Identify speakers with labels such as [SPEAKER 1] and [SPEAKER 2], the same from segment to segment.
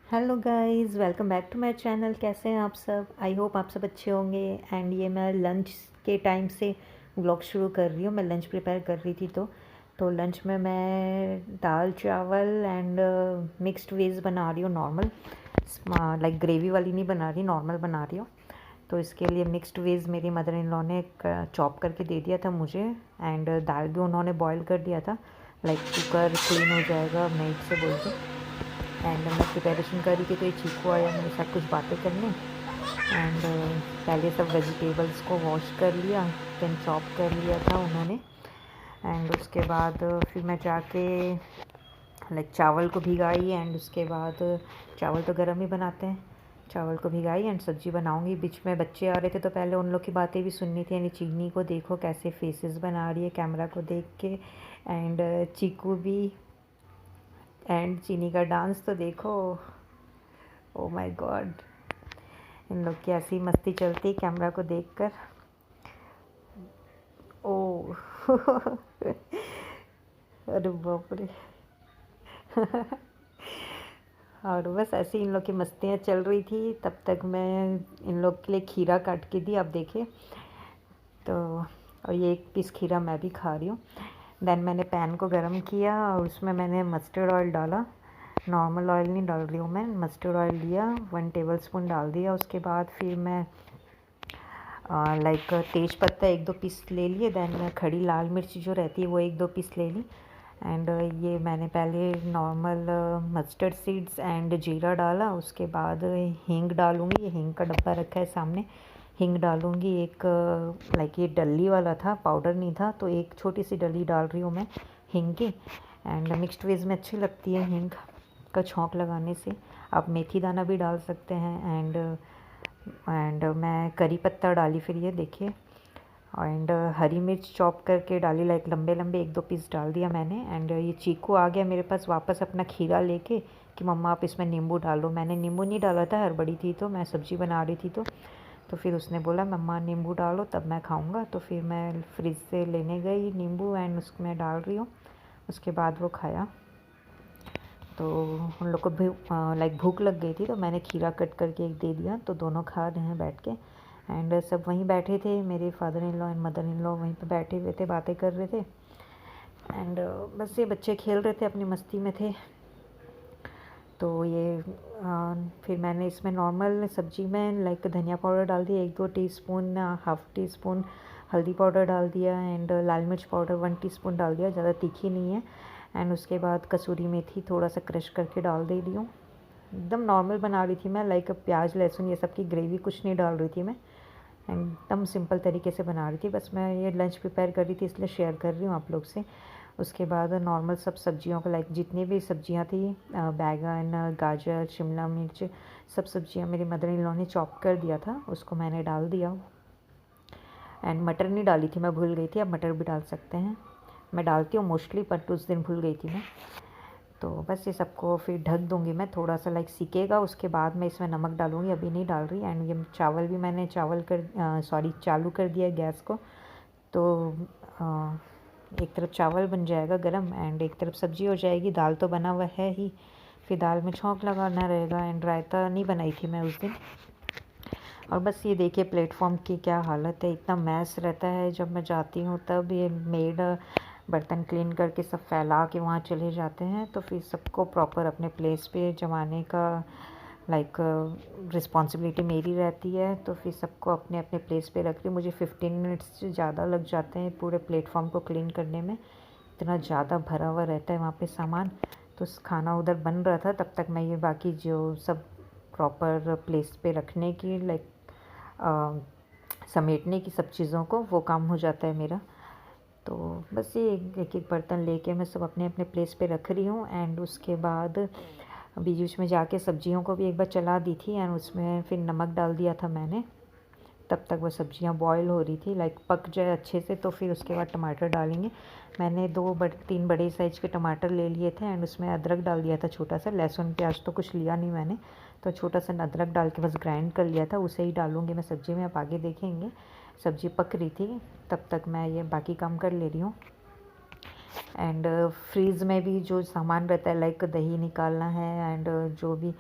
[SPEAKER 1] Hello guys, welcome back to my channel. कैसे हैं आप सब? आई होप आप सब अच्छे होंगे। एंड ये मैं लंच के टाइम से व्लॉग शुरू कर रही हूँ। मैं लंच प्रिपेयर कर रही थी तो लंच में मैं दाल चावल एंड मिक्स्ड वेज बना रही हूँ। नॉर्मल लाइक ग्रेवी वाली नहीं बना रही, नॉर्मल बना रही हूँ। तो इसके लिए मिक्स्ड वेज मेरी मदर इन लॉ ने चॉप करके दे दिया था मुझे। एंड दाल भी उन्होंने बॉईल कर दिया था, लाइक कुकर क्लीन हो जाएगा मेड से बोल के। एंड मैं प्रिपरेशन कर रही थी तो ये चीकू आया मेरे साथ कुछ बातें करने। एंड पहले सब वेजिटेबल्स को वॉश कर लिया, देन चॉप कर लिया था उन्होंने। एंड उसके बाद फिर मैं जाके लाइक चावल को भिगाई। एंड उसके बाद चावल तो गर्म ही बनाते हैं, चावल को भिगाई एंड सब्ज़ी बनाऊंगी। बीच में बच्चे आ रहे थे तो पहले उन लोग की बातें भी सुननी थी। यानी चीनी को देखो कैसे फेसेस बना रही है कैमरा को देख के, एंड चीकू भी। एंड चीनी का डांस तो देखो, ओ माय गॉड। इन लोग की ऐसी मस्ती चलती कैमरा को देखकर। ओ अरे बाप रे। और बस ऐसे ही इन लोग की मस्तियाँ चल रही थी। तब तक मैं इन लोग के लिए खीरा काट के दी, आप देखिए। तो और ये एक पीस खीरा मैं भी खा रही हूँ। देन मैंने पैन को गरम किया और उसमें मैंने मस्टर्ड ऑयल डाला। नॉर्मल ऑयल नहीं डाल रही हूँ मैं, मस्टर्ड ऑयल लिया, 1 टेबलस्पून डाल दिया। उसके बाद फिर मैं लाइक तेज पत्ता 1-2 पीस ले लिए। देन खड़ी लाल मिर्च जो रहती है वो 1-2 पीस ले ली। एंड ये मैंने पहले नॉर्मल मस्टर्ड सीड्स एंड जीरा डाला। उसके बाद हींग डालूँगी, ये हींग का डब्बा रखा है सामने। हींग डालूँगी एक, लाइक ये डली वाला था, पाउडर नहीं था, तो एक छोटी सी डली डाल रही हूँ मैं हींग की। एंड मिक्स्ड वेज में अच्छी लगती है हींग का छौंक लगाने से। आप मेथी दाना भी डाल सकते हैं। एंड मैं करी पत्ता डाली फिर, ये देखिए। एंड हरी मिर्च चॉप करके डाली, लाइक लंबे लंबे 1-2 पीस डाल दिया मैंने। एंड ये चीकू आ गया मेरे पास वापस अपना खीरा लेके कि मम्मा आप इसमें नींबू डालो। मैंने नींबू नहीं डाला था, हड़बड़ी थी तो मैं सब्ज़ी बना रही थी तो फिर उसने बोला मम्मा नींबू डालो तब मैं खाऊंगा। तो फिर मैं फ्रिज से लेने गई नींबू एंड उसमें डाल रही हूँ। उसके बाद वो खाया। तो उन लोग को भी लाइक भूख लग गई थी तो मैंने खीरा कट करके एक दे दिया, तो दोनों खा रहे हैं बैठ के। एंड सब वहीं बैठे थे, मेरे father in law and mother in law वहीं पे बैठे हुए थे, बातें कर रहे थे। एंड बस ये बच्चे खेल रहे थे, अपनी मस्ती में थे। तो ये फिर मैंने इसमें नॉर्मल सब्जी में लाइक धनिया पाउडर डाल दिया 1-2 टीस्पून, हाफ़ टी स्पून हल्दी पाउडर डाल दिया। एंड लाल मिर्च पाउडर 1 टीस्पून डाल दिया, ज़्यादा तीखी नहीं है। एंड उसके बाद कसूरी मेथी थोड़ा सा क्रश करके डाल दे रही हूँ। एकदम नॉर्मल बना रही थी मैं, लाइक प्याज लहसुन ये सब की ग्रेवी कुछ नहीं डाल रही थी मैं। एकदम सिंपल तरीके से बना रही थी। बस मैं ये लंच प्रिपेयर कर रही थी इसलिए शेयर कर रही हूँ आप लोग से। उसके बाद नॉर्मल सब सब्जियों को, लाइक जितनी भी सब्जियां थी, बैगन, गाजर, शिमला मिर्च, सब सब्जियां मेरी मदर इन लॉ ने चॉप कर दिया था, उसको मैंने डाल दिया। एंड मटर नहीं डाली थी, मैं भूल गई थी, अब मटर भी डाल सकते हैं। मैं डालती हूँ मोस्टली, बट उस दिन भूल गई थी मैं। तो बस ये सबको फिर ढक दूँगी मैं, थोड़ा सा लाइक सीखेगा उसके बाद मैं इसमें नमक डालूँगी, अभी नहीं डाल रही। एंड ये चावल भी मैंने चालू कर दिया गैस को। तो एक तरफ चावल बन जाएगा गरम एंड एक तरफ सब्जी हो जाएगी। दाल तो बना हुआ है ही, फिर दाल में छौंक लगाना रहेगा। एंड रायता नहीं बनाई थी मैं उस दिन। और बस ये देखिए प्लेटफॉर्म की क्या हालत है, इतना मैस रहता है जब मैं जाती हूँ तब। ये मेड बर्तन क्लीन करके सब फैला के वहाँ चले जाते हैं, तो फिर सबको प्रॉपर अपने प्लेस पे जमाने का लाइक रिस्पॉन्सिबिलिटी मेरी रहती है। तो फिर सबको अपने अपने प्लेस पे रख रही। मुझे 15 मिनट्स से ज़्यादा लग जाते हैं पूरे प्लेटफॉर्म को क्लीन करने में, इतना ज़्यादा भरा हुआ रहता है वहाँ पे सामान। तो खाना उधर बन रहा था तब तक मैं ये बाकी जो सब प्रॉपर प्लेस पे रखने की, लाइक समेटने की सब चीज़ों को, वो काम हो जाता है मेरा। तो बस ये एक एक बर्तन लेके मैं सब अपने अपने प्लेस पे रख रही हूँ। एंड उसके बाद बीच बीच में जाके सब्जियों को भी एक बार चला दी थी एंड उसमें फिर नमक डाल दिया था मैंने। तब तक वो सब्जियां बॉईल हो रही थी, लाइक पक जाए अच्छे से, तो फिर उसके बाद टमाटर डालेंगे। मैंने 3 बड़े साइज़ के टमाटर ले लिए थे एंड उसमें अदरक डाल दिया था छोटा सा। लहसुन प्याज तो कुछ लिया नहीं मैंने, तो छोटा सा अदरक डाल के बस ग्राइंड कर लिया था, उसे ही डालूँगी मैं सब्ज़ी में, आप आगे देखेंगे। सब्ज़ी पक रही थी तब तक मैं ये बाकी काम कर ले रही हूँ। एंड फ्रीज़ में भी जो सामान रहता है, लाइक दही निकालना है एंड जो भी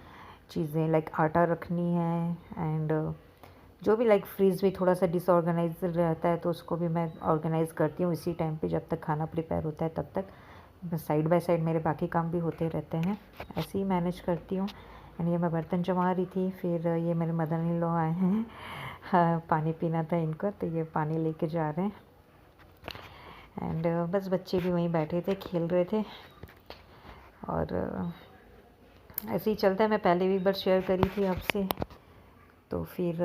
[SPEAKER 1] चीज़ें लाइक आटा रखनी है एंड जो भी लाइक फ्रीज़ भी थोड़ा सा डिसऑर्गेनाइज रहता है तो उसको भी मैं ऑर्गेनाइज़ करती हूँ इसी टाइम पे, जब तक खाना प्रिपेयर होता है तब तक साइड बाय साइड मेरे बाकी काम भी होते रहते हैं, ऐसे ही मैनेज करती हूँ। एंड ये मैं बर्तन जमा रही थी, फिर ये मेरे मदर इन लॉ आए हैं। हाँ, पानी पीना था इनको तो ये पानी लेके जा रहे हैं। एंड बस बच्चे भी वहीं बैठे थे, खेल रहे थे और ऐसे ही चलता है। मैं पहले भी एक बार शेयर करी थी आपसे, तो फिर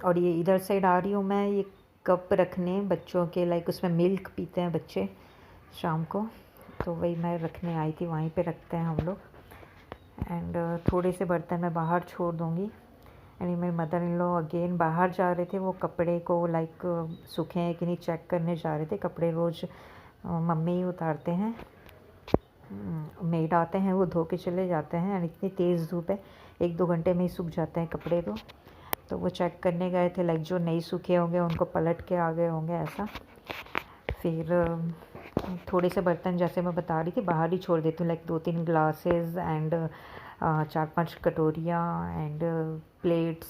[SPEAKER 1] और ये इधर साइड आ रही हूँ मैं ये कप रखने बच्चों के, लाइक उसमें मिल्क पीते हैं बच्चे शाम को, तो वही मैं रखने आई थी, वहीं पे रखते हैं हम लोग। एंड थोड़े से बर्तन मैं बाहर छोड़ दूँगी। एंड मेरे मदर इन लॉ अगेन बाहर जा रहे थे, वो कपड़े को लाइक सूखे हैं कि नहीं चेक करने जा रहे थे। कपड़े रोज़ मम्मी ही उतारते हैं, मेड आते हैं वो धो के चले जाते हैं। एंड इतनी तेज़ धूप है, 1-2 घंटे में ही सूख जाते हैं कपड़े तो वो चेक करने गए थे, लाइक जो नहीं सूखे होंगे उनको पलट के आ गए होंगे ऐसा। फिर थोड़े से बर्तन जैसे मैं बता रही थी बाहर ही छोड़ देती हूँ, लाइक 2-3 ग्लासेस एंड 4-5 कटोरियाँ एंड प्लेट्स,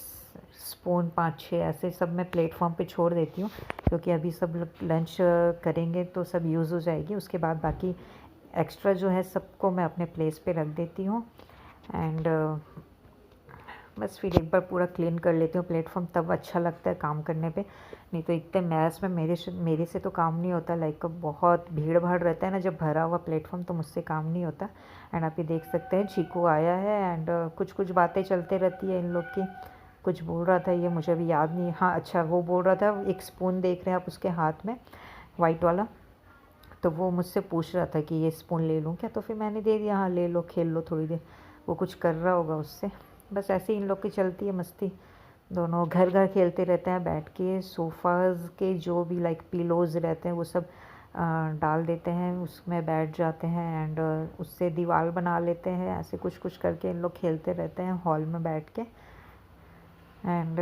[SPEAKER 1] स्पून 5-6 ऐसे सब मैं प्लेटफॉर्म पे छोड़ देती हूँ, क्योंकि अभी सब लंच करेंगे तो सब यूज़ हो जाएगी। उसके बाद बाकी एक्स्ट्रा जो है सबको मैं अपने प्लेस पे रख देती हूँ। एंड बस फिर एक बार पूरा क्लीन कर लेती हूँ प्लेटफॉर्म, तब अच्छा लगता है काम करने पे। नहीं तो इतने मैस में मेरे से तो काम नहीं होता, लाइक बहुत भीड़ भाड़ रहता है ना जब भरा हुआ प्लेटफॉर्म, तो मुझसे काम नहीं होता। एंड आप ये देख सकते हैं चीकू आया है एंड कुछ कुछ बातें चलते रहती है इन लोग की। कुछ बोल रहा था ये, मुझे अभी याद नहीं। हाँ अच्छा, वो बोल रहा था, एक स्पून देख रहे हैं आप उसके हाथ में वाइट वाला, तो वो मुझसे पूछ रहा था कि ये स्पून ले लूँ क्या, तो फिर मैंने दे दिया, हाँ ले लो खेल लो थोड़ी देर। वो कुछ कर रहा होगा उससे। बस ऐसे ही इन लोग की चलती है मस्ती, दोनों घर घर खेलते रहते हैं बैठ के। सोफ़ाज़ के जो भी लाइक पिलोज़ रहते हैं वो सब डाल देते हैं, उसमें बैठ जाते हैं एंड उससे दीवार बना लेते हैं, ऐसे कुछ कुछ करके इन लोग खेलते रहते हैं हॉल में बैठ के। एंड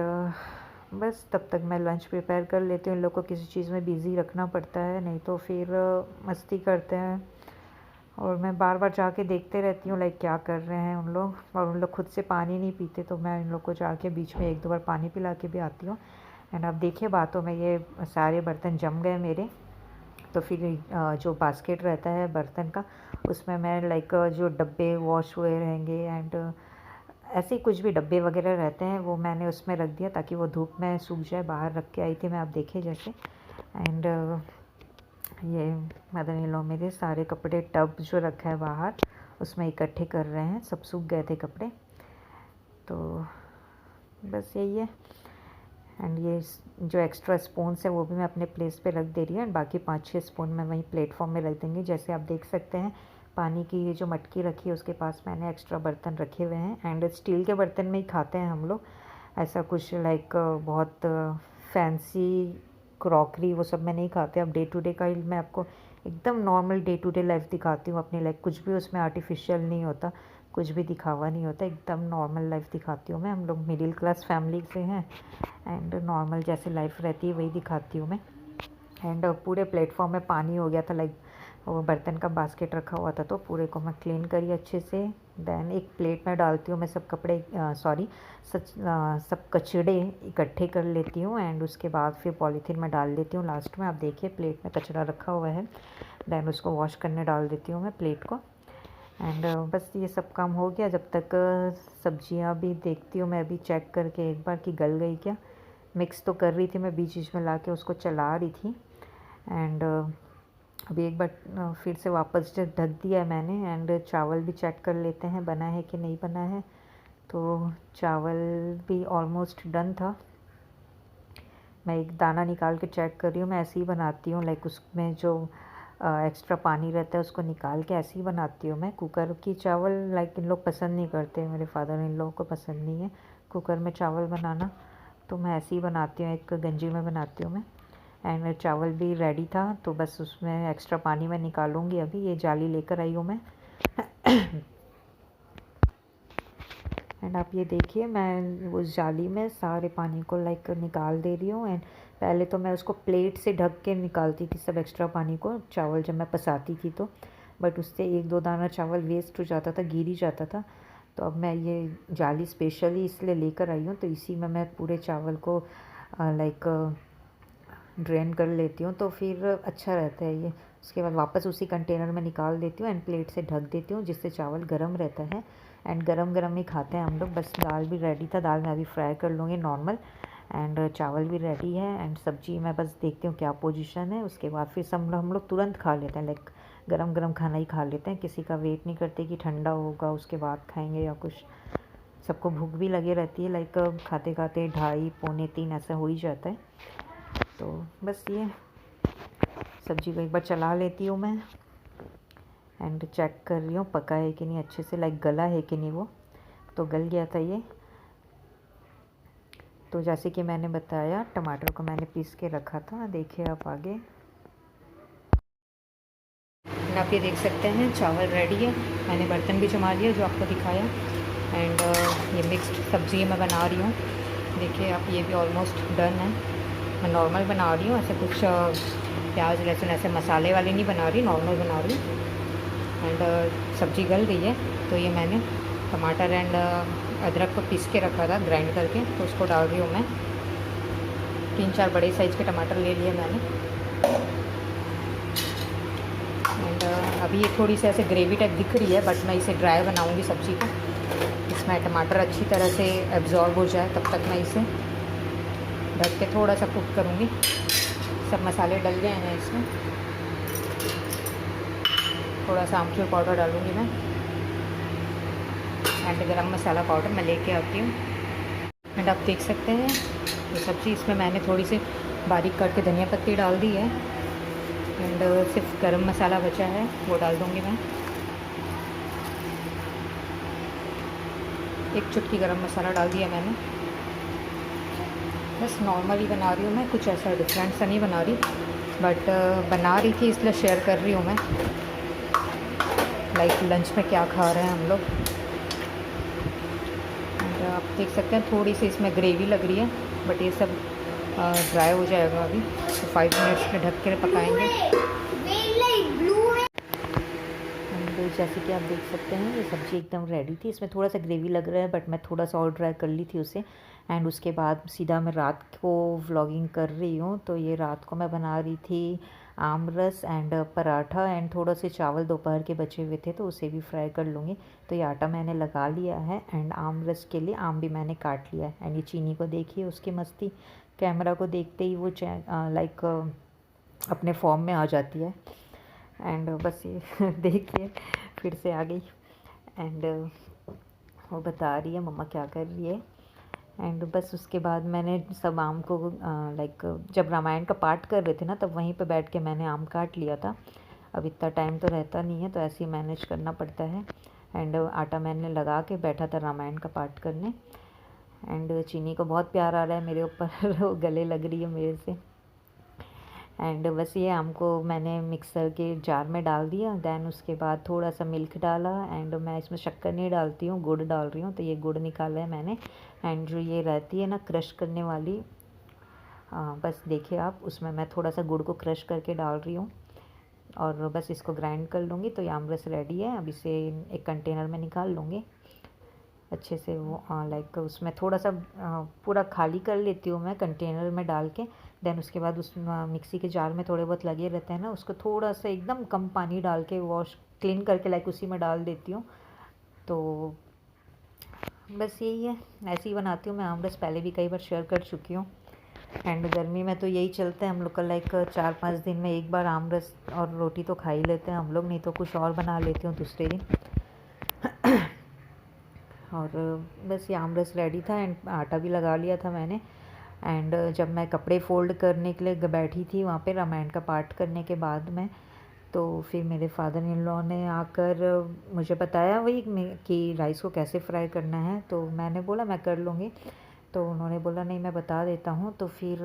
[SPEAKER 1] बस तब तक मैं लंच प्रिपेयर कर लेती हूँ। इन लोग को किसी चीज़ में बिज़ी रखना पड़ता है, नहीं तो फिर मस्ती करते हैं और मैं बार बार जाके देखते रहती हूँ लाइक क्या कर रहे हैं उन लोग। और उन लोग खुद से पानी नहीं पीते, तो मैं इन लोग को जाके बीच में 1-2 बार पानी पिला के भी आती हूँ। एंड अब देखिए बातों में ये सारे बर्तन जम गए मेरे, तो फिर जो बास्केट रहता है बर्तन का, उसमें मैं लाइक जो डब्बे वॉश हुए रहेंगे एंड ऐसे ही कुछ भी डब्बे वगैरह रहते हैं वो मैंने उसमें रख दिया ताकि वो धूप में सूख जाए। बाहर रख के आई थी मैं, आप देखे जैसे। एंड ये मदर इन लॉ मेरे सारे कपड़े टब जो रखा है बाहर उसमें इकट्ठे कर रहे हैं, सब सूख गए थे कपड़े, तो बस यही है। एंड ये जो एक्स्ट्रा स्पून्स है वो भी मैं अपने प्लेस पे रख दे रही हूँ एंड बाकी 5-6 स्पून मैं वहीं प्लेटफॉर्म में रख देंगे। जैसे आप देख सकते हैं पानी की ये जो मटकी रखी है उसके पास मैंने एक्स्ट्रा बर्तन रखे हुए हैं। एंड स्टील के बर्तन में ही खाते हैं हम लोग, ऐसा कुछ लाइक बहुत फैंसी क्रॉकरी वो सब में नहीं खाते। अब डे टू डे का मैं आपको एकदम normal day to day life दिखाती हूँ अपनी, लाइक कुछ भी उसमें आर्टिफिशियल नहीं होता, कुछ भी दिखावा नहीं होता, एकदम नॉर्मल लाइफ दिखाती हूँ मैं। हम लोग मिडिल क्लास फैमिली से हैं एंड नॉर्मल जैसे लाइफ रहती है वही दिखाती हूँ मैं। एंड पूरे प्लेटफॉर्म में पानी हो गया था, लाइक वो बर्तन का बास्केट रखा हुआ था तो पूरे को मैं क्लीन करी अच्छे से। देन एक प्लेट में डालती हूँ मैं सब कपड़े सब कचड़े इकट्ठे कर लेती हूँ एंड उसके बाद फिर पॉलीथीन में डाल देती हूँ लास्ट में। आप देखिए प्लेट में कचड़ा रखा हुआ है, देन उसको वॉश करने डाल देती हूँ मैं प्लेट को। एंड बस ये सब काम हो गया। जब तक सब्जियां भी देखती हूँ मैं अभी चेक करके एक बार कि गल गई क्या। मिक्स तो कर रही थी मैं बीच बीच में ला के उसको चला रही थी। एंड अभी एक बार फिर से वापस ढक दिया है मैंने। एंड चावल भी चेक कर लेते हैं बना है कि नहीं बना है, तो चावल भी ऑलमोस्ट डन था। मैं एक दाना निकाल के चेक कर रही हूँ, मैं ऐसे ही बनाती हूँ, लाइक उसमें जो एक्स्ट्रा पानी रहता है उसको निकाल के ऐसे ही बनाती हूँ मैं। कुकर की चावल लाइक इन लोग पसंद नहीं करते, मेरे फादर इन लोगों को पसंद नहीं है कुकर में चावल बनाना, तो मैं ऐसे ही बनाती हूँ, एक गंजी में बनाती हूँ मैं। एंड चावल भी रेडी था तो बस उसमें एक्स्ट्रा पानी मैं निकालूँगी। अभी ये जाली लेकर आई हूँ मैं। एंड आप ये देखिए मैं उस जाली में सारे पानी को लाइक निकाल दे रही हूँ। एंड पहले तो मैं उसको प्लेट से ढक के निकालती थी सब एक्स्ट्रा पानी को, चावल जब मैं पसाती थी तो, बट उससे 1-2 दाना चावल वेस्ट हो जाता था, गिर ही जाता था। तो अब मैं ये जाली स्पेशली इसलिए लेकर आई हूँ, तो इसी में मैं पूरे चावल को लाइक ड्रेन कर लेती हूँ, तो फिर अच्छा रहता है ये। उसके बाद वापस उसी कंटेनर में निकाल देती हूँ एंड प्लेट से ढक देती हूँ, जिससे चावल गर्म रहता है एंड गरम गरम ही खाते हैं हम लोग। बस दाल भी रेडी था, दाल मैं अभी फ्राई कर लूँगी नॉर्मल, एंड चावल भी रेडी है एंड सब्जी मैं बस देखती हूँ क्या पोजीशन है। उसके बाद फिर सब हम लोग तुरंत खा लेते हैं, लाइक गरम गरम खाना ही खा लेते हैं, किसी का वेट नहीं करते कि ठंडा होगा उसके बाद खाएंगे या कुछ। सबको भूख भी लगी रहती है, लाइक खाते खाते 2:30 पौने 3 ऐसा हो ही जाता है। तो बस ये सब्जी को एक बार चला लेती हूँ मैं एंड चेक कर रही हूँ पका है कि नहीं अच्छे से, लाइक गला है कि नहीं। वो तो गल गया था ये। तो जैसे कि मैंने बताया, टमाटर को मैंने पीस के रखा था, देखिए आप आगे। आप ये देख सकते हैं चावल रेडी है, मैंने बर्तन भी जमा लिया जो आपको दिखाया, एंड ये मिक्स्ड सब्ज़ी मैं बना रही हूँ। देखिए आप, ये भी ऑलमोस्ट डन है। मैं नॉर्मल बना रही हूँ, ऐसे कुछ प्याज लहसुन ऐसे मसाले वाली नहीं बना रही, नॉर्मल बना रही हूँ। एंड सब्ज़ी गल गई है, तो ये मैंने टमाटर एंड अदरक को पीस के रखा था ग्राइंड करके, तो उसको डाल रही हूँ मैं। 3-4 बड़े साइज़ के टमाटर ले लिए मैंने। एंड अभी ये थोड़ी सी ऐसे ग्रेवी टाइप दिख रही है, बट मैं इसे ड्राई बनाऊँगी सब्ज़ी को। इसमें टमाटर अच्छी तरह से एब्जॉर्ब हो जाए तब तक मैं इसे ढक के थोड़ा सा कुक करूँगी। सब मसाले डल गए हैं इसमें। थोड़ा सा आमचूर पाउडर डालूँगी मैं एंड गरम मसाला पाउडर मैं लेके आती हूँ। एंड आप देख सकते हैं ये सब्ज़ी, इसमें मैंने थोड़ी सी बारीक काट के धनिया पत्ती डाल दी है एंड सिर्फ गरम मसाला बचा है, वो डाल दूँगी मैं। एक चुटकी गरम मसाला डाल दिया मैंने। बस नॉर्मली बना रही हूँ मैं, कुछ ऐसा डिफरेंट सा नहीं बना रही, बट बना रही थी इसलिए शेयर कर रही हूँ मैं, लाइक लंच में क्या खा रहे हैं हम लोग। एंड आप देख सकते हैं थोड़ी सी इसमें ग्रेवी लग रही है, बट ये सब ड्राई हो जाएगा अभी, तो 5 मिनट्स में ढक के पकाएंगे। जैसे कि आप देख सकते हैं ये सब्ज़ी एकदम रेडी थी। इसमें थोड़ा सा ग्रेवी लग रहा है, बट मैं थोड़ा सा और ड्राई कर ली थी उसे। एंड उसके बाद सीधा मैं रात को व्लॉगिंग कर रही हूँ, तो ये रात को मैं बना रही थी आम रस एंड पराठा, एंड थोड़ा से चावल दोपहर के बचे हुए थे तो उसे भी फ्राई कर लूँगी। तो ये आटा मैंने लगा लिया है एंड आम रस के लिए आम भी मैंने काट लिया है। एंड ये चीनी को देखिए उसकी मस्ती, कैमरा को देखते ही वो लाइक अपने फॉर्म में आ जाती है। एंड बस ये देखिए फिर से आ गई एंड वो बता रही है मम्मा क्या कर रही है। एंड बस उसके बाद मैंने सब आम को लाइक जब रामायण का पाठ कर रहे थे ना, तब वहीं पे बैठ के मैंने आम काट लिया था। अब इतना टाइम तो रहता नहीं है, तो ऐसे ही मैनेज करना पड़ता है। एंड आटा मैंने लगा के बैठा था रामायण का पाठ करने। एंड चीनी को बहुत प्यार आ रहा है मेरे ऊपर वो गले लग रही है मेरे से। एंड बस ये आम को मैंने मिक्सर के जार में डाल दिया, दैन उसके बाद थोड़ा सा मिल्क डाला। एंड मैं इसमें शक्कर नहीं डालती हूँ, गुड़ डाल रही हूँ, तो ये गुड़ निकाला है मैंने। एंड जो ये रहती है ना क्रश करने वाली, बस देखिए आप, उसमें मैं थोड़ा सा गुड़ को क्रश करके डाल रही हूँ और बस इसको ग्राइंड कर लूँगी। तो ये आम रस रेडी है। अब इसे एक कंटेनर में निकाल लूँगी अच्छे से। वो लाइक उसमें थोड़ा सा पूरा खाली कर लेती हूँ मैं कंटेनर में डाल के। देन उसके बाद उस मिक्सी के जार में थोड़े बहुत लगे रहते हैं ना, उसको थोड़ा सा एकदम कम पानी डाल के वॉश क्लीन करके लाइक उसी में डाल देती हूँ। तो बस यही है, ऐसे ही बनाती हूँ मैं आम रस। पहले भी कई बार शेयर कर चुकी हूँ। एंड गर्मी में तो यही चलता है हम लोग का, लाइक 4-5 दिन में एक बार आम रस और रोटी तो खा ही लेते हैं हम लोग, नहीं तो कुछ और बना लेती हूँ दूसरे दिन। और बस ये आम रस रेडी था एंड आटा भी लगा लिया था मैंने। एंड जब मैं कपड़े फ़ोल्ड करने के लिए बैठी थी वहाँ पे रामायण का पाठ करने के बाद में, तो फिर मेरे फादर इन लॉ ने आकर मुझे बताया वही कि राइस को कैसे फ्राई करना है। तो मैंने बोला मैं कर लूँगी, तो उन्होंने बोला नहीं मैं बता देता हूँ। तो फिर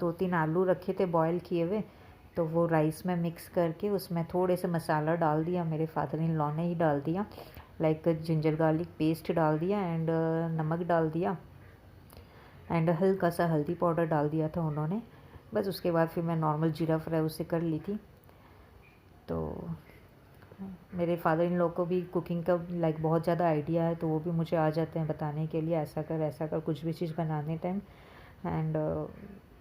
[SPEAKER 1] 2-3 आलू रखे थे बॉयल किए हुए, तो वो राइस में मिक्स करके उसमें थोड़े से मसाला डाल दिया, मेरे फादर इन लॉ ने ही डाल दिया, लाइक जिंजर गार्लिक पेस्ट डाल दिया एंड नमक डाल दिया एंड हल्का सा हल्दी पाउडर डाल दिया था उन्होंने। बस उसके बाद फिर मैं नॉर्मल जीरा फ्राई उसे कर ली थी। तो मेरे फादर इन लोग को भी कुकिंग का लाइक बहुत ज़्यादा आइडिया है, तो वो भी मुझे आ जाते हैं बताने के लिए, ऐसा कर कुछ भी चीज़ बनाने टाइम। एंड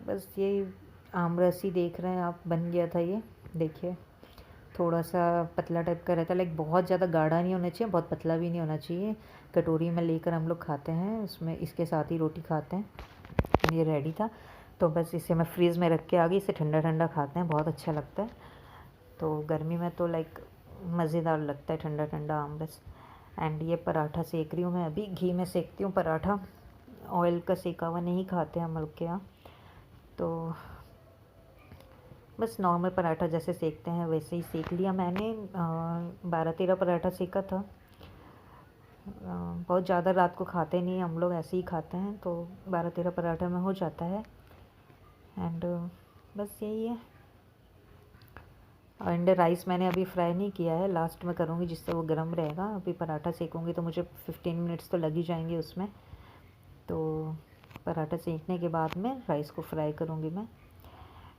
[SPEAKER 1] बस ये आम रस ही देख रहे हैं आप, बन गया था ये। देखिए थोड़ा सा पतला टाइप का रहता है, लाइक बहुत ज़्यादा गाढ़ा नहीं होना चाहिए, बहुत पतला भी नहीं होना चाहिए। कटोरी में लेकर हम लोग खाते हैं, उसमें इसके साथ ही रोटी खाते हैं। ये रेडी था, तो बस इसे मैं फ्रीज़ में रख के आ गई। इसे ठंडा ठंडा खाते हैं, बहुत अच्छा लगता है। तो गर्मी में तो लाइक मज़ेदार लगता है ठंडा ठंडा आम रस। एंड ये पराठा सेक रही हूँ मैं, अभी घी में सेकती हूँ पराठा, ऑयल का सेका हुआ नहीं खाते हम लोग के यहाँ। तो बस नॉर्मल पराठा जैसे सेकते हैं वैसे ही सेक लिया मैंने। 12-13 पराठा सेका था। बहुत ज़्यादा रात को खाते नहीं हम लोग, ऐसे ही खाते हैं, तो 12-13 पराठा में हो जाता है। एंड बस यही है। एंड राइस मैंने अभी फ्राई नहीं किया है, लास्ट में करूँगी जिससे वो गर्म रहेगा। अभी पराठा सेकूँगी तो मुझे 15 मिनट्स तो लग ही जाएंगे उसमें। तो पराठा सेकने के बाद में राइस को फ्राई करूँगी मैं।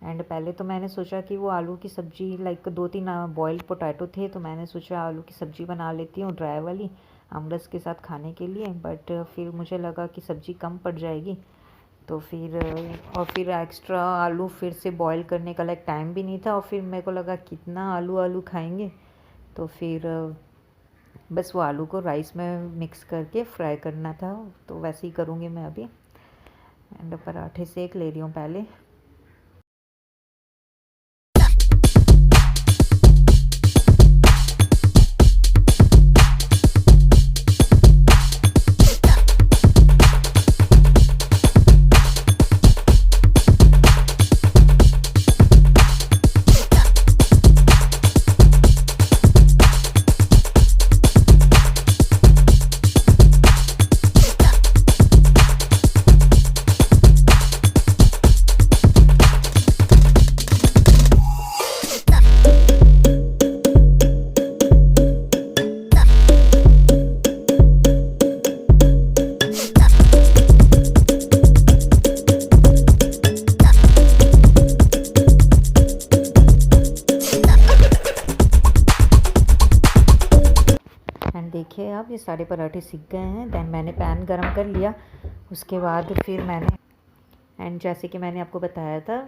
[SPEAKER 1] एंड पहले तो मैंने सोचा कि वो आलू की सब्ज़ी, लाइक 2-3 बॉइल्ड पोटैटो थे, तो मैंने सोचा आलू की सब्ज़ी बना लेती हूँ ड्राई वाली आमरस के साथ खाने के लिए। बट फिर मुझे लगा कि सब्ज़ी कम पड़ जाएगी, तो फिर एक्स्ट्रा आलू फिर से बॉईल करने का लाइक टाइम भी नहीं था, और फिर मेरे को लगा कितना आलू खाएंगे। तो फिर बस वो आलू को राइस में मिक्स करके फ्राई करना था, तो वैसे ही करूँगी मैं अभी। एंड पराठे सेक ले रही हूँ पहले। एंड देखिए आप, ये सारे पराठे सीख गए हैं। देन मैंने पैन गरम कर लिया, उसके बाद फिर मैंने एंड जैसे कि मैंने आपको बताया था,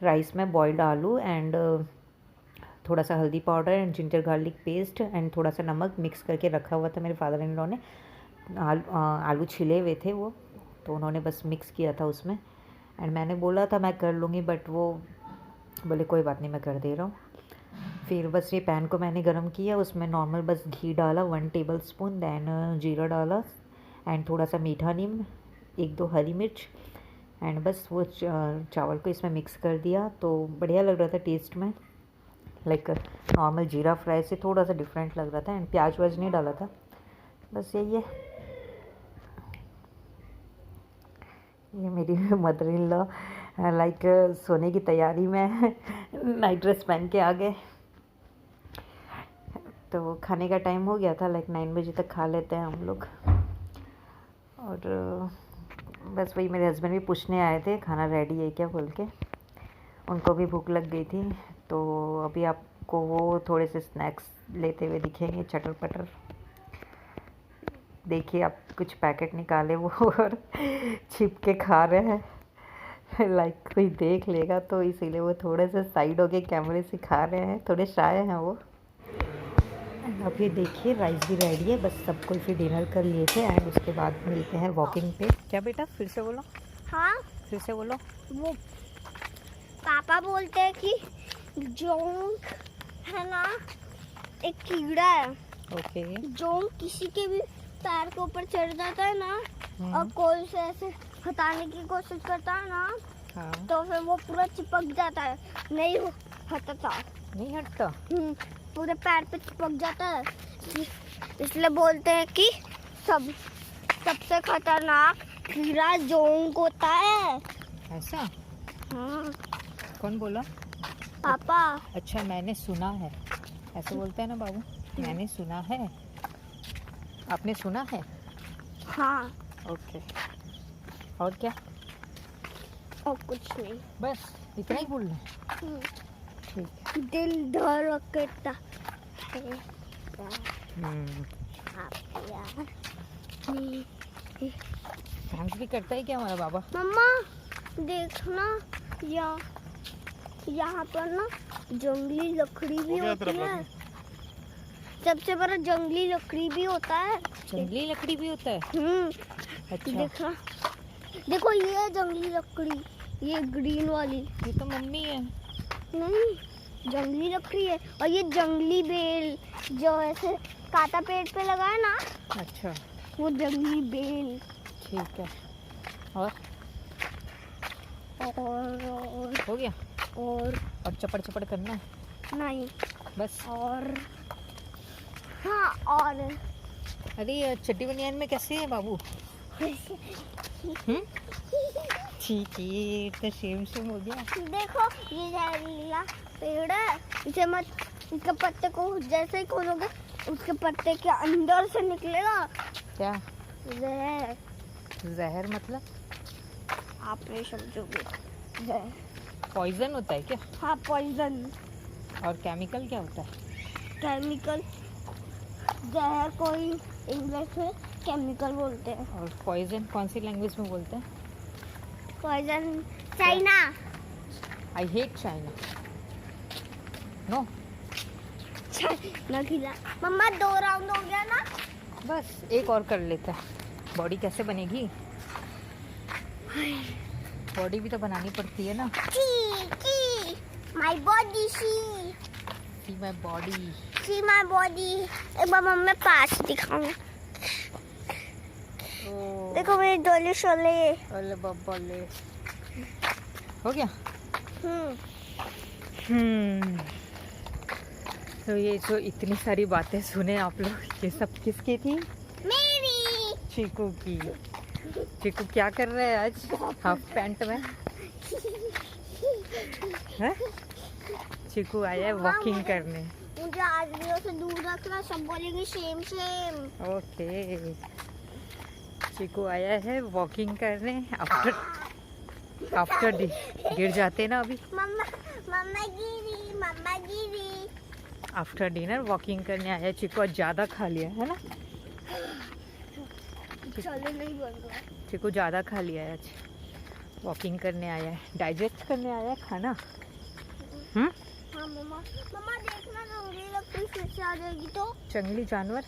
[SPEAKER 1] राइस में बॉइल्ड आलू एंड थोड़ा सा हल्दी powder and ginger garlic paste and थोड़ा सा नमक मिक्स करके रखा हुआ था मेरे फादर इन लॉ ने। आलू छिले हुए थे वो, तो उन्होंने बस मिक्स किया था उसमें। एंड मैंने बोला था मैं कर लूँगी, बट वो बोले कोई बात नहीं मैं कर दे रहा हूँ। फिर बस ये पैन को मैंने गरम किया, उसमें नॉर्मल बस घी डाला 1 टेबलस्पून, दैन जीरा डाला एंड थोड़ा सा मीठा नीम, 1-2 हरी मिर्च। एंड बस वो चावल को इसमें मिक्स कर दिया, तो बढ़िया लग रहा था टेस्ट में। लाइक नॉर्मल जीरा फ्राई से थोड़ा सा डिफरेंट लग रहा था। एंड प्याज व्याज नहीं डाला था, बस यही है। ये मेरी मदर इन लॉ लाइक सोने की तैयारी में नाइट ड्रेस पहन के आ गए। तो खाने का टाइम हो गया था, लाइक 9 बजे तक खा लेते हैं हम लोग। और बस वही मेरे हस्बैंड भी पूछने आए थे खाना रेडी है क्या बोल के, उनको भी भूख लग गई थी। तो अभी आपको वो थोड़े से स्नैक्स लेते हुए दिखेंगे, चटर पटर। देखिए आप, कुछ पैकेट निकाले वो और छिप के खा रहे हैं। लाइक कोई देख लेगा तो इसीलिए वो थोड़े से साइड होके कैमरे से खा रहे हैं, थोड़े शाय हैं वो। अब ये देखिए राइस भी रेडी है, बस सब कोई फिर डिनर कर लिए थे एंड उसके बाद मिलते हैं वॉकिंग पे। क्या बेटा, फिर से बोलो।
[SPEAKER 2] हाँ,
[SPEAKER 1] फिर से बोलो।
[SPEAKER 2] वो पापा बोलते हैं कि जोंक है ना, एक कीड़ा है।
[SPEAKER 1] ओके।
[SPEAKER 2] जोंक किसी के भी पैर के ऊपर चढ़ जाता है ना, और कोई से ऐसे हटाने की कोशिश करता है ना,
[SPEAKER 1] हाँ।
[SPEAKER 2] तो फिर वो पूरा चिपक जाता है, नहीं हटता।
[SPEAKER 1] नहीं हटता?
[SPEAKER 2] पूरे पैर पे चिपक जाता है। इसलिए बोलते हैं कि सबसे खतरनाक कीड़ा जोंक होता है।
[SPEAKER 1] ऐसा?
[SPEAKER 2] हाँ।
[SPEAKER 1] कौन बोला?
[SPEAKER 2] पापा।
[SPEAKER 1] अच्छा, मैंने सुना है, ऐसे बोलते हैं ना बाबू, मैंने सुना है। आपने सुना है?
[SPEAKER 2] हाँ।
[SPEAKER 1] ओके। और क्या?
[SPEAKER 2] और कुछ नहीं,
[SPEAKER 1] बस इतना ही बोलना है? ठीक है।
[SPEAKER 2] दिल धड़कता
[SPEAKER 1] थैंक्स भी करता है क्या हमारा बाबा?
[SPEAKER 2] मम्मा देखना, यहाँ पर ना जंगली लकड़ी भी होती है। सबसे बड़ा जंगली लकड़ी भी होता है।
[SPEAKER 1] जंगली लकड़ी भी होता है? अच्छा।
[SPEAKER 2] देखना, देखो ये जंगली लकड़ी, ये ग्रीन वाली,
[SPEAKER 1] ये तो मम्मी है।
[SPEAKER 2] नहीं, जंगली लकड़ी है। और ये जंगली बेल जो ऐसे काटा पेड़ पे लगा है ना।
[SPEAKER 1] अच्छा,
[SPEAKER 2] वो जंगली बेल।
[SPEAKER 1] ठीक है। और हो गया? और चपड़ चपड़ करना है?
[SPEAKER 2] नहीं,
[SPEAKER 1] बस।
[SPEAKER 2] और हाँ, और
[SPEAKER 1] अरे ये चड्डी बनियान में कैसे है बाबू? ठीक है, तो सेम हो गया।
[SPEAKER 2] देखो ये जहरीला पेड़ है, इसे मत, इसके पत्ते को जैसे ही खोलोगे उसके पत्ते के अंदर से निकलेगा
[SPEAKER 1] क्या
[SPEAKER 2] जहर।
[SPEAKER 1] जहर मतलब?
[SPEAKER 2] आप नहीं समझोगे। जहर
[SPEAKER 1] पॉइजन होता है क्या?
[SPEAKER 2] हाँ, पॉइजन।
[SPEAKER 1] और केमिकल क्या होता है?
[SPEAKER 2] केमिकल, जहर कोई इंग्लिश में केमिकल बोलते हैं।
[SPEAKER 1] और पॉइजन कौन सी लैंग्वेज में बोलते हैं?
[SPEAKER 2] Poison China.
[SPEAKER 1] I hate China. No,
[SPEAKER 2] ना खिला। मम्मा 2 राउंड हो गया ना?
[SPEAKER 1] बस एक और कर लेते हैं। बॉडी कैसे बनेगी? बॉडी भी तो बनानी पड़ती है ना।
[SPEAKER 2] My body,
[SPEAKER 1] see my body,
[SPEAKER 2] see my body. एक बार मम्मी पास दिखाऊं। देखो मेरी डोली शोले।
[SPEAKER 1] अरे बाबा ले, हो गया। तो ये जो इतनी सारी बातें सुने आप लोग, ये सब किसकी थी?
[SPEAKER 2] मेरी।
[SPEAKER 1] चीकू की। चीकू क्या कर रहा है आज हाफ पैंट में? है? चीकू आया है वॉकिंग करने।
[SPEAKER 2] मुझे आदमियों से दूर रखना, सब बोलेंगे सेम सेम।
[SPEAKER 1] ओके, चीकू आया है वॉकिंग करने आफ्टर गिर जाते ना अभी।
[SPEAKER 2] मम्मा गिरी, मम्मा गिरी।
[SPEAKER 1] आफ्टर डिनर वॉकिंग करने आया। चीकू आज ज़्यादा खा लिया है ना?
[SPEAKER 2] चलो नहीं बोल रहा।
[SPEAKER 1] चीकू ज़्यादा खा लिया है आज, वॉकिंग करने आया है, डाइजेस्ट करने आया है खाना।
[SPEAKER 2] हाँ मम्मा, मम्मा देखना जंगली लकड़ी फिर से आ जाएगी तो।
[SPEAKER 1] जंगली जानवर?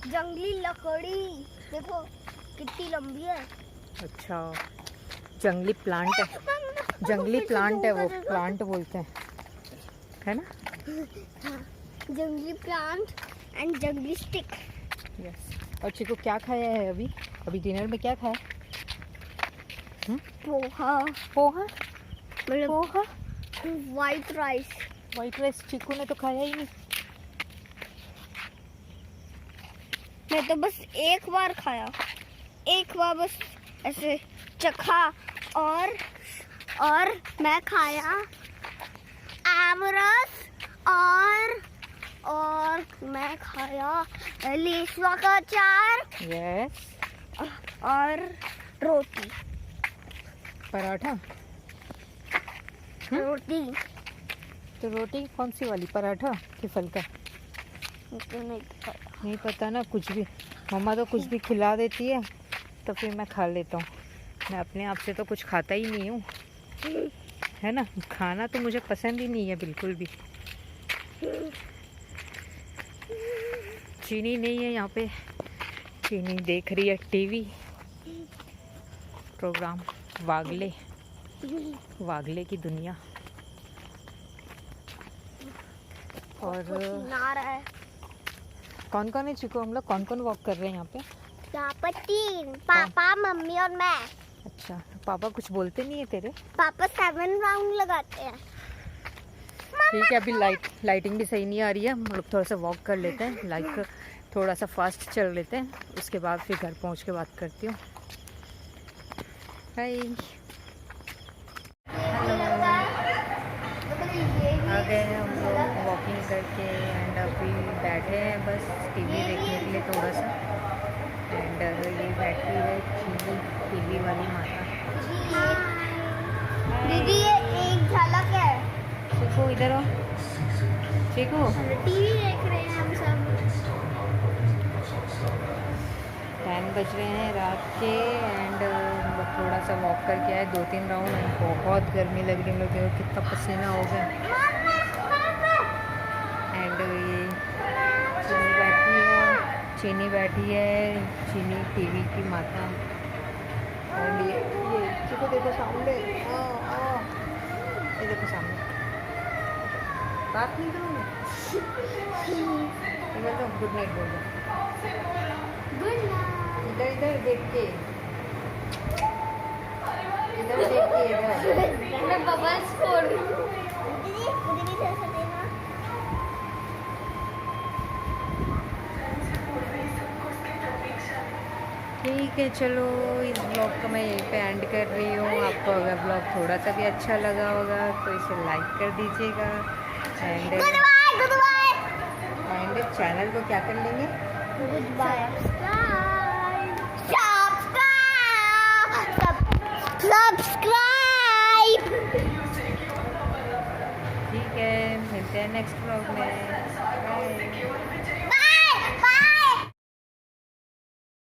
[SPEAKER 2] जंगली लकड़ी देखो कितनी लंबी है।
[SPEAKER 1] अच्छा, जंगली प्लांट है। जंगली प्लांट है वो, प्लांट बोलते हैं, है ना?
[SPEAKER 2] जंगली प्लांट एंड जंगली स्टिक।
[SPEAKER 1] यस। और चीकू क्या खाया है अभी? अभी डिनर में क्या खाया?
[SPEAKER 2] Poha.
[SPEAKER 1] Poha?
[SPEAKER 2] Poha, white rice.
[SPEAKER 1] White rice Cheeku ने तो खाया ही नहीं।
[SPEAKER 2] मैं तो बस एक बार खाया, एक बार बस ऐसे चखा, और मैं खाया आमरस, और मैं खाया लीसवा का अचार।
[SPEAKER 1] यस।
[SPEAKER 2] और रोटी।
[SPEAKER 1] पराठा?
[SPEAKER 2] रोटी
[SPEAKER 1] तो रोटी कौन सी वाली, पराठा कि फुल्का?
[SPEAKER 2] मुझे
[SPEAKER 1] नहीं पता ना, कुछ भी मम्मा तो कुछ भी खिला देती है तो फिर मैं खा लेता हूँ। मैं अपने आप से तो कुछ खाता ही नहीं हूँ, है ना? खाना तो मुझे पसंद ही नहीं है बिल्कुल भी। चीनी नहीं है यहाँ पे, चीनी देख रही है टीवी प्रोग्राम वागले की दुनिया। और
[SPEAKER 2] ना रहा है।
[SPEAKER 1] कौन कौन है चिको? हम लोग कौन कौन वॉक कर रहे हैं यहाँ पे?
[SPEAKER 2] यहाँ पर 3, पापा, मम्मी और मैं।
[SPEAKER 1] अच्छा, पापा कुछ बोलते नहीं है तेरे?
[SPEAKER 2] पापा 7 राउंड लगाते हैं।
[SPEAKER 1] ठीक है, अभी लाइटिंग भी सही नहीं आ रही है, हम लोग थोड़ा सा वॉक कर लेते हैं, लाइक थोड़ा सा फास्ट चल लेते हैं, उसके बाद फिर घर पहुँच के बात करती हूँ। हाय, आ गए हम लोग वॉकिंग करके एंड अभी बैठे हैं बस टीवी देखने के लिए थोड़ा सा। एंड ये बैठी है पीली वाली माता।
[SPEAKER 2] दीदी ये एक झलक है।
[SPEAKER 1] देखो इधर हो। चीकू
[SPEAKER 2] टीवी देख रहे हैं हम सब।
[SPEAKER 1] 10 बज रहे हैं रात के एंड थोड़ा सा वॉक करके आए 2-3 राउंड एंड बहुत गर्मी लग रही है। हम लोग देखो कितना पसीना हो गया। एंड ये चीनी बैठी है चीनी टीवी की माता। एंड ये चिको देखो सामने ये देखो सामने बात नहीं करूँगा। तो गुड नाइट बोल दो।
[SPEAKER 2] Good night.
[SPEAKER 1] इधर इधर देख के इधर देख के इधर
[SPEAKER 2] मैं बबल्स फोड़ दीदी दीदी जैसा देना।
[SPEAKER 1] ठीक है चलो इस ब्लॉग को मैं यहीं पे एंड कर रही हूँ। आपको अगर ब्लॉग थोड़ा सा भी अच्छा लगा होगा तो इसे लाइक कर दीजिएगा एंड चैनल को क्या कर लेंगे
[SPEAKER 2] गुड बाय। सब्सक्राइब।
[SPEAKER 1] ठीक है मिलते हैं नेक्स्ट ब्लॉग में। बाय।